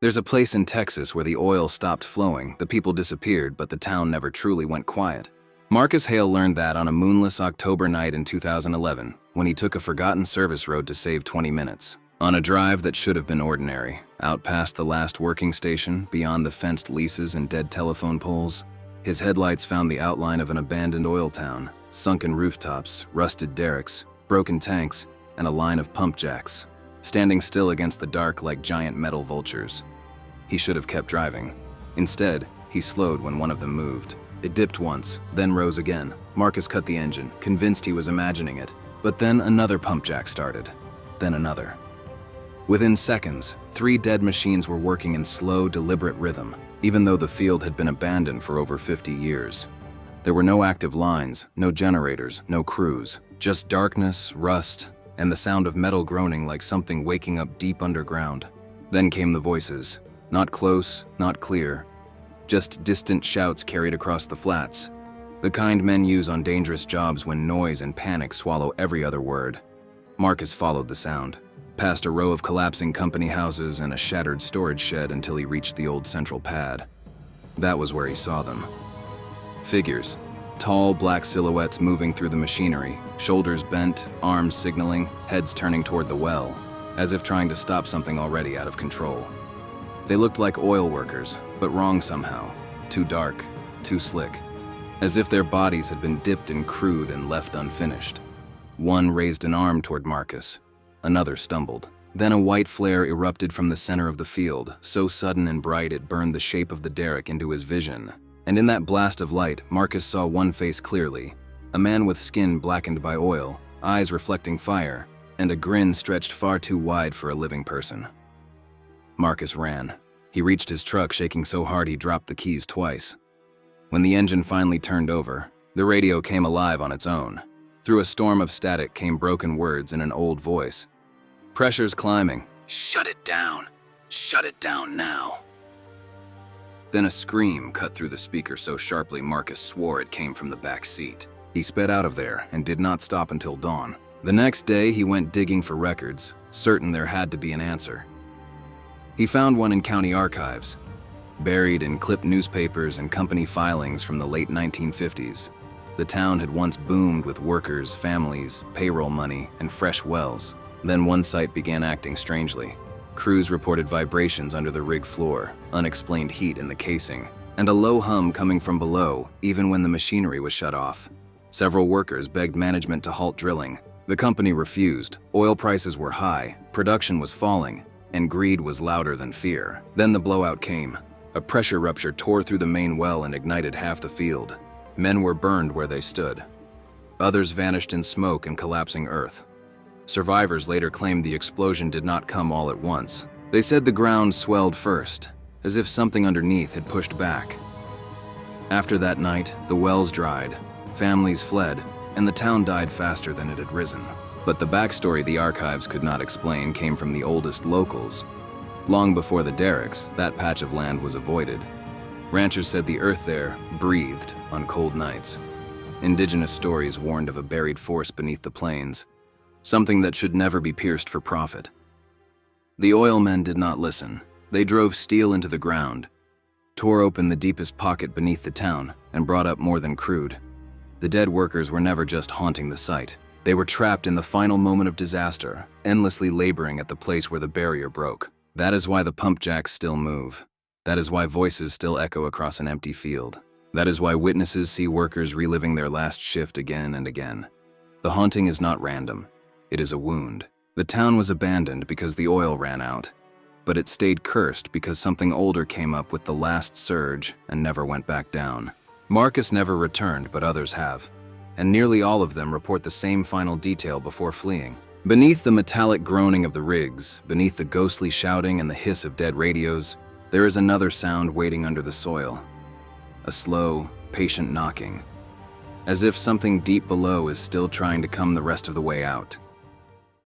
There's a place in Texas where the oil stopped flowing, the people disappeared, but the town never truly went quiet. Marcus Hale learned that on a moonless October night in 2011, when he took a forgotten service road to save 20 minutes. On a drive that should have been ordinary, out past the last working station, beyond the fenced leases and dead telephone poles, his headlights found the outline of an abandoned oil town, sunken rooftops, rusted derricks, broken tanks, and a line of pump jacks, standing still against the dark like giant metal vultures. He should have kept driving. Instead, he slowed when one of them moved. It dipped once, then rose again. Marcus cut the engine, convinced he was imagining it. But then another pump jack started, then another. Within seconds, 3 dead machines were working in slow, deliberate rhythm, even though the field had been abandoned for over 50 years. There were no active lines, no generators, no crews, just darkness, rust, and the sound of metal groaning like something waking up deep underground. Then came the voices, not close, not clear, just distant shouts carried across the flats, the kind men use on dangerous jobs when noise and panic swallow every other word. Marcus followed the sound, past a row of collapsing company houses and a shattered storage shed until he reached the old central pad. That was where he saw them. Figures, tall black silhouettes moving through the machinery, shoulders bent, arms signaling, heads turning toward the well, as if trying to stop something already out of control. They looked like oil workers, but wrong somehow, too dark, too slick, as if their bodies had been dipped in crude and left unfinished. One raised an arm toward Marcus. Another stumbled. Then a white flare erupted from the center of the field, so sudden and bright it burned the shape of the derrick into his vision. And in that blast of light, Marcus saw one face clearly. A man with skin blackened by oil, eyes reflecting fire, and a grin stretched far too wide for a living person. Marcus ran. He reached his truck shaking so hard he dropped the keys twice. When the engine finally turned over, the radio came alive on its own. Through a storm of static came broken words in an old voice. "Pressure's climbing. Shut it down. Shut it down now." Then a scream cut through the speaker so sharply Marcus swore it came from the back seat. He sped out of there and did not stop until dawn. The next day, he went digging for records, certain there had to be an answer. He found one in county archives, buried in clipped newspapers and company filings from the late 1950s. The town had once boomed with workers, families, payroll money, and fresh wells. Then one site began acting strangely. Crews reported vibrations under the rig floor, unexplained heat in the casing, and a low hum coming from below, even when the machinery was shut off. Several workers begged management to halt drilling. The company refused. Oil prices were high, production was falling, and greed was louder than fear. Then the blowout came. A pressure rupture tore through the main well and ignited half the field. Men were burned where they stood. Others vanished in smoke and collapsing earth. Survivors later claimed the explosion did not come all at once. They said the ground swelled first, as if something underneath had pushed back. After that night, the wells dried, families fled, and the town died faster than it had risen. But the backstory the archives could not explain came from the oldest locals. Long before the derricks, that patch of land was avoided. Ranchers said the earth there breathed on cold nights. Indigenous stories warned of a buried force beneath the plains, something that should never be pierced for profit. The oil men did not listen. They drove steel into the ground, tore open the deepest pocket beneath the town, and brought up more than crude. The dead workers were never just haunting the site. They were trapped in the final moment of disaster, endlessly laboring at the place where the barrier broke. That is why the pump jacks still move. That is why voices still echo across an empty field. That is why witnesses see workers reliving their last shift again and again. The haunting is not random. It is a wound. The town was abandoned because the oil ran out, but it stayed cursed because something older came up with the last surge and never went back down. Marcus never returned, but others have, and nearly all of them report the same final detail before fleeing. Beneath the metallic groaning of the rigs, beneath the ghostly shouting and the hiss of dead radios, there is another sound waiting under the soil. A slow, patient knocking, as if something deep below is still trying to come the rest of the way out.